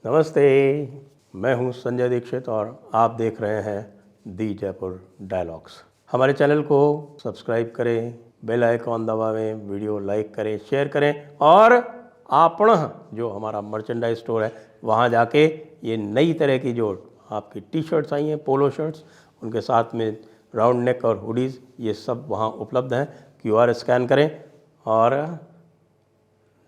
नमस्ते, मैं हूं संजय दीक्षित और आप देख रहे हैं दी जयपुर डायलॉग्स। हमारे चैनल को सब्सक्राइब करें, बेल आइकॉन दबावें, वीडियो लाइक करें, शेयर करें और आपण जो हमारा मर्चेंडाइज स्टोर है वहां जाके ये नई तरह की जो आपकी टी शर्ट्स आई हैं, पोलो शर्ट्स, उनके साथ में राउंड नेक और हुडीज़, ये सब वहाँ उपलब्ध हैं। QR स्कैन करें और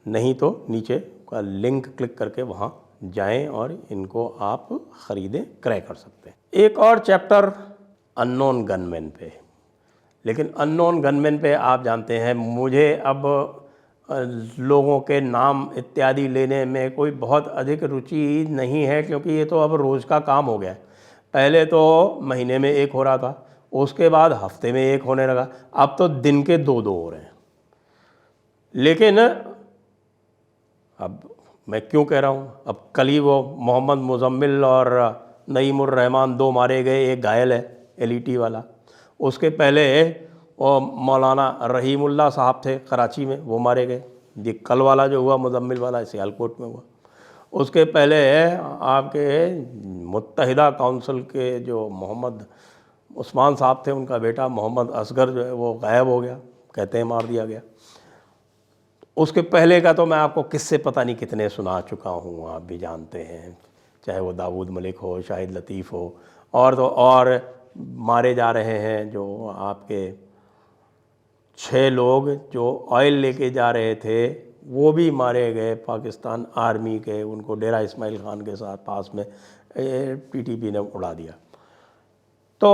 नहीं तो नीचे का लिंक क्लिक करके वहाँ जाएं और इनको आप ख़रीदें, क्रय कर सकते हैं। एक और चैप्टर अननोन गनमैन पे, लेकिन अननोन गनमैन पे आप जानते हैं मुझे अब लोगों के नाम इत्यादि लेने में कोई बहुत अधिक रुचि नहीं है, क्योंकि ये तो अब रोज़ का काम हो गया है। पहले तो महीने में एक हो रहा था, उसके बाद हफ्ते में एक होने लगा, अब तो दिन के दो हो रहे हैं। लेकिन अब मैं क्यों कह रहा हूँ, अब कल ही वो मोहम्मद मुजम्मिल और नईमुर रहमान 2 मारे गए, एक घायल है LET वाला। उसके पहले वो मौलाना रहीमुल्लाह साहब थे कराची में, वो मारे गए। ये कल वाला जो हुआ मुजम्मिल वाला सियालकोट में हुआ। उसके पहले आपके मुत्तहिदा काउंसिल के जो मोहम्मद उस्मान साहब थे, उनका बेटा मोहम्मद असगर जो है वो गायब हो गया, कहते हैं मार दिया गया। उसके पहले का तो मैं आपको किस्से पता नहीं कितने सुना चुका हूँ, आप भी जानते हैं, चाहे वो दाऊद मलिक हो, शाहिद लतीफ़ हो, और तो और मारे जा रहे हैं। जो आपके 6 लोग जो ऑयल लेके जा रहे थे वो भी मारे गए पाकिस्तान आर्मी के, उनको डेरा इस्माइल खान के साथ पास में PTP ने उड़ा दिया। तो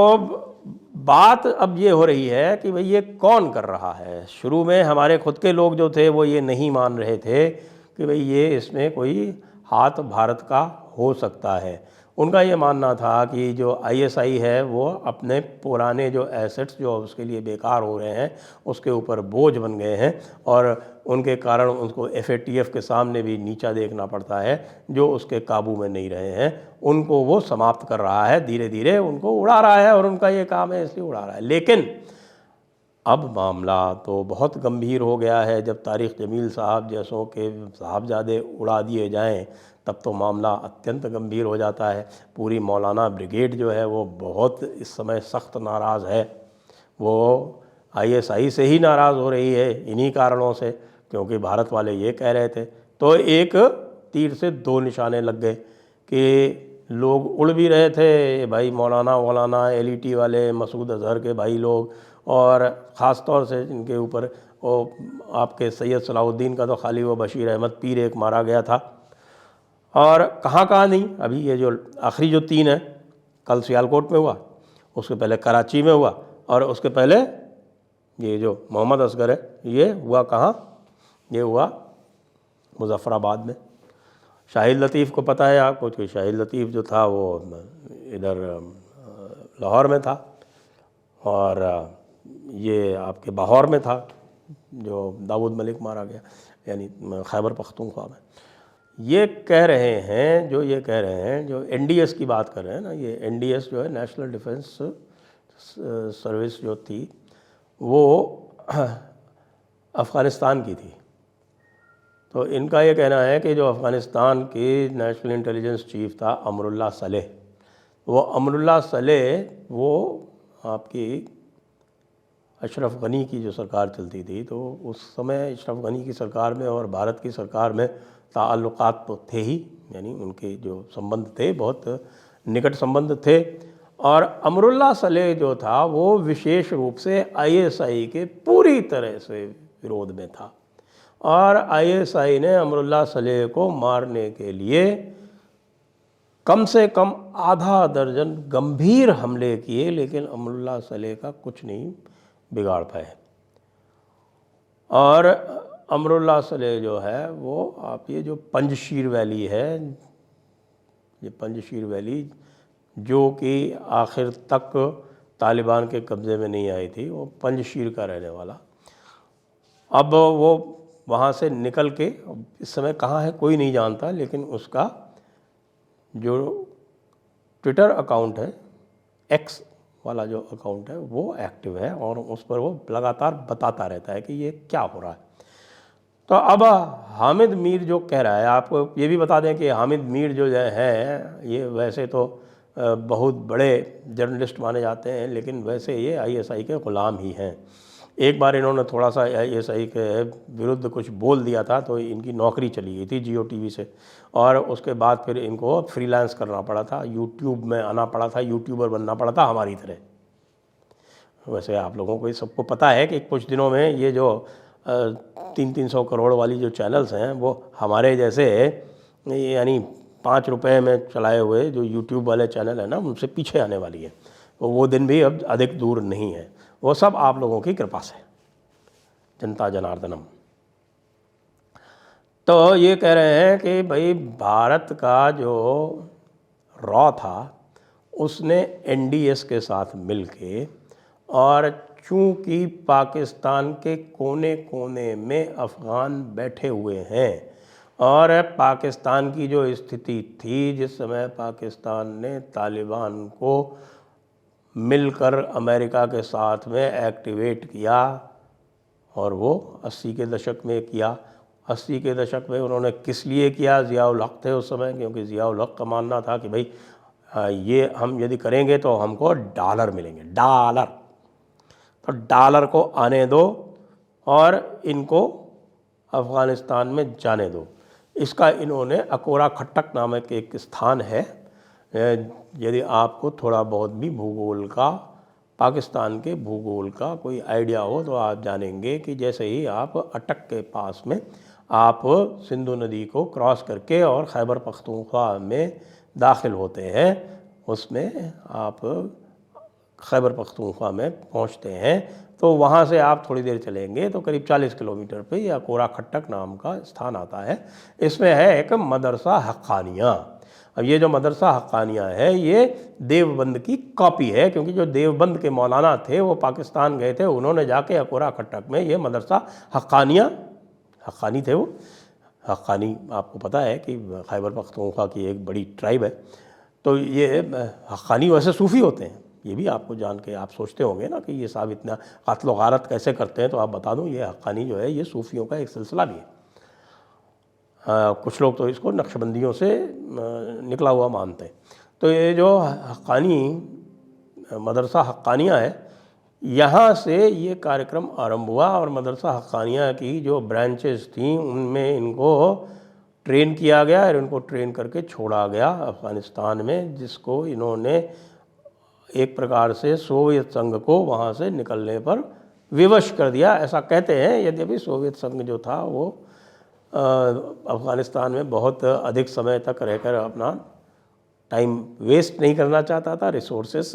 बात अब ये हो रही है कि भाई ये कौन कर रहा है। शुरू में हमारे खुद के लोग जो थे वो ये नहीं मान रहे थे कि भाई ये इसमें कोई हाथ भारत का हो सकता है। उनका ये मानना था कि जो ISI है वो अपने पुराने जो एसेट्स जो उसके लिए बेकार हो रहे हैं उसके ऊपर बोझ बन गए हैं, और उनके कारण उनको FATF के सामने भी नीचा देखना पड़ता है, जो उसके काबू में नहीं रहे हैं उनको वो समाप्त कर रहा है, धीरे धीरे उनको उड़ा रहा है, और उनका ये काम है इसलिए उड़ा रहा है। लेकिन अब मामला तो बहुत गंभीर हो गया है। जब तारिक जमील साहब जैसों के साहबजादे उड़ा दिए जाएं तब तो मामला अत्यंत गंभीर हो जाता है। पूरी मौलाना ब्रिगेड जो है वो बहुत इस समय सख्त नाराज़ है। वो ISI से ही नाराज़ हो रही है इन्हीं कारणों से, क्योंकि भारत वाले ये कह रहे थे। तो एक तीर से 2 निशाने लग गए कि लोग उड़ भी रहे थे, भाई मौलाना LET वाले, मसूद अजहर के भाई लोग, और ख़ास तौर से इनके ऊपर वो आपके सैयद सलाहुद्दीन का तो खाली वो बशीर अहमद पीर एक मारा गया था, और कहाँ नहीं। अभी ये जो आखिरी जो 3 है, कल सियालकोट में हुआ, उसके पहले कराची में हुआ, और उसके पहले ये जो मोहम्मद असगर है ये हुआ कहाँ, ये हुआ मुजफ्फराबाद में। शाहिद लतीफ़ को पता है आपको कि शाहिद लतीफ़ जो था वो इधर लाहौर में था, और ये आपके बाहौर में था जो दाऊद मलिक मारा गया, यानी खैबर पख्तूनख्वा में। ये कह रहे हैं जो NDS की बात कर रहे हैं ना, ये NDS जो है नेशनल डिफेंस सर्विस जो थी वो अफ़गानिस्तान की थी। तो इनका ये कहना है कि जो अफ़गानिस्तान की नेशनल इंटेलिजेंस चीफ था अमरुल्लाह सलेह, वो अमरुल्लाह सलेह वो आपकी अशरफ गनी की जो सरकार चलती थी, तो उस समय अशरफ गनी की सरकार में और भारत की सरकार में ताल्लुकात तो थे ही, यानी उनके जो संबंध थे बहुत निकट संबंध थे। और अमरुल्लाह सलेह जो था वो विशेष रूप से ISI के पूरी तरह से विरोध में था, और ISI ने अमरुल्लाह सलेह को मारने के लिए कम से कम आधा दर्जन गंभीर हमले किए, लेकिन अमरुल्लाह सलेह का कुछ नहीं बिगाड़ पाए। और अमरुल्लाह सलेह जो है वो आप ये जो पंजशीर वैली है, ये पंजशीर वैली जो कि आखिर तक तालिबान के कब्ज़े में नहीं आई थी, वो पंजशीर का रहने वाला, अब वो वहाँ से निकल के इस समय कहाँ है कोई नहीं जानता, लेकिन उसका जो ट्विटर अकाउंट है, X वाला जो अकाउंट है वो एक्टिव है, और उस पर वो लगातार बताता रहता है कि ये क्या हो रहा है। तो अब हामिद मीर जो कह रहा है, आपको ये भी बता दें कि हामिद मीर जो है ये वैसे तो बहुत बड़े जर्नलिस्ट माने जाते हैं, लेकिन वैसे ये आईएसआई के ग़ुलाम ही हैं। एक बार इन्होंने थोड़ा सा आईएसआई के विरुद्ध कुछ बोल दिया था तो इनकी नौकरी चली गई थी जियो टीवी से, और उसके बाद फिर इनको फ्रीलांस करना पड़ा था, यूट्यूब में आना पड़ा था, यूट्यूबर बनना पड़ा था हमारी तरह। वैसे आप लोगों को ये सबको पता है कि कुछ दिनों में ये जो 300 करोड़ वाली जो चैनल्स हैं वो हमारे जैसे यानी 5 रुपए में चलाए हुए जो यूट्यूब वाले चैनल हैं ना, उनसे पीछे आने वाली है। तो वो दिन भी अब अधिक दूर नहीं है। वो सब आप लोगों की कृपा से, जनता जनार्दनम। तो ये कह रहे हैं कि भाई भारत का जो रॉ था उसने एनडीएस के साथ मिलके, और चूँकि पाकिस्तान के कोने कोने में अफ़गान बैठे हुए हैं, और पाकिस्तान की जो स्थिति थी जिस समय पाकिस्तान ने तालिबान को मिलकर अमेरिका के साथ में एक्टिवेट किया, और वो 80 के दशक में किया। 80 के दशक में उन्होंने किस लिए किया? ज़ियाउल हक़ थे उस समय, क्योंकि ज़ियाउल हक़ का मानना था कि भाई ये हम यदि करेंगे तो हमको डॉलर मिलेंगे, डॉलर। तो डॉलर को आने दो और इनको अफ़गानिस्तान में जाने दो। इसका इन्होंने अकोरा खट्टक नामक एक स्थान है, यदि आपको थोड़ा बहुत भी भूगोल का, पाकिस्तान के भूगोल का कोई आइडिया हो तो आप जानेंगे कि जैसे ही आप अटक के पास में आप सिंधु नदी को क्रॉस करके और खैबर पख्तूनख्वा में दाखिल होते हैं, उसमें आप खैबर पख्तूनख्वा में पहुंचते हैं, तो वहाँ से आप थोड़ी देर चलेंगे तो करीब 40 किलोमीटर पे यह अकोरा खट्टक नाम का स्थान आता है। इसमें है एक मदरसा हक्कानिया। अब ये जो मदरसा हक्कानिया है ये देवबंद की कॉपी है, क्योंकि जो देवबंद के मौलाना थे वो पाकिस्तान गए थे, उन्होंने जाके अकोरा खट्टक में ये मदरसा हक्कानिया, हक्कानी थे वो, हक्कानी आपको पता है कि खैबर पख्तूनख्वा की एक बड़ी ट्राइब है। तो ये हक्कानी वैसे सूफ़ी होते हैं, ये भी आपको जान के आप सोचते होंगे ना कि ये साहब इतना क़त्ल व गारत कैसे करते हैं, तो आप बता दूं ये हक्कानी जो है ये सूफ़ियों का एक सिलसिला भी है। कुछ लोग तो इसको नक्शबंदियों से निकला हुआ मानते हैं। तो ये जो हक्कानी मदरसा हक्कानिया है, यहाँ से ये कार्यक्रम आरंभ हुआ, और मदरसा हक्कानिया की जो ब्रांचेस थी उनमें इनको ट्रेन किया गया और इनको ट्रेन करके छोड़ा गया अफ़गानिस्तान में, जिसको इन्होंने एक प्रकार से सोवियत संघ को वहाँ से निकलने पर विवश कर दिया, ऐसा कहते हैं। यद्यपि सोवियत संघ जो था वो अफ़गानिस्तान में बहुत अधिक समय तक रहकर अपना टाइम वेस्ट नहीं करना चाहता था, रिसोर्सेस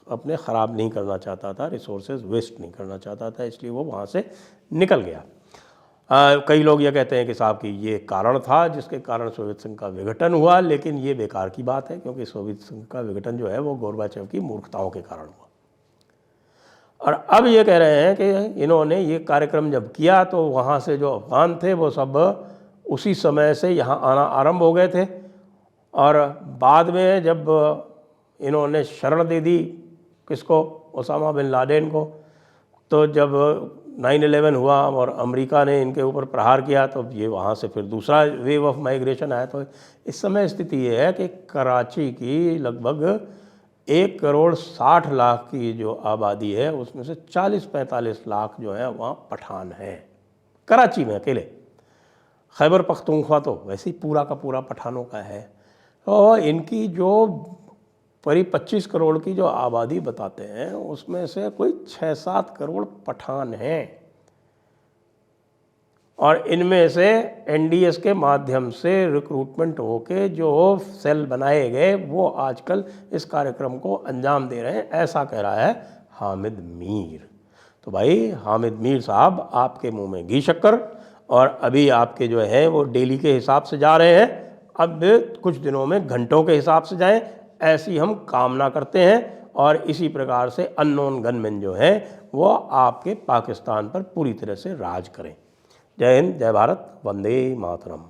अपने ख़राब नहीं करना चाहता था, रिसोर्सेज वेस्ट नहीं करना चाहता था, इसलिए वो वहाँ से निकल गया। कई लोग ये कहते हैं कि साहब कि ये कारण था जिसके कारण सोवियत संघ का विघटन हुआ, लेकिन ये बेकार की बात है, क्योंकि सोवियत संघ का विघटन जो है वो गोरबाचेव की मूर्खताओं के कारण हुआ। और अब ये कह रहे हैं कि इन्होंने ये कार्यक्रम जब किया तो वहाँ से जो अफ़गान थे वो सब उसी समय से यहाँ आना आरंभ हो गए थे, और बाद में जब इन्होंने शरण दे दी किसको, ओसामा बिन लादेन को, तो जब 9/11 हुआ और अमेरिका ने इनके ऊपर प्रहार किया तो ये वहाँ से फिर दूसरा वेव ऑफ माइग्रेशन आया। तो इस समय स्थिति ये है कि कराची की लगभग 1,60 लाख की जो आबादी है उसमें से 40-45 लाख जो है वहाँ पठान है, कराची में अकेले। खैबर पख्तूनख्वा तो वैसे ही पूरा का पूरा पठानों का है। और इनकी जो करीब 25 करोड़ की जो आबादी बताते हैं उसमें से कोई 6-7 करोड़ पठान हैं, और इनमें से एनडीएस के माध्यम से रिक्रूटमेंट होके जो सेल बनाए गए वो आजकल इस कार्यक्रम को अंजाम दे रहे हैं, ऐसा कह रहा है हामिद मीर। तो भाई हामिद मीर साहब आपके मुंह में घी शक्कर, और अभी आपके जो है वो डेली के हिसाब से जा रहे हैं, अब कुछ दिनों में घंटों के हिसाब से जाएं, ऐसी हम कामना करते हैं। और इसी प्रकार से अननोन गनमैन जो हैं वो आपके पाकिस्तान पर पूरी तरह से राज करें। जय हिंद, जय भारत, वंदे मातरम।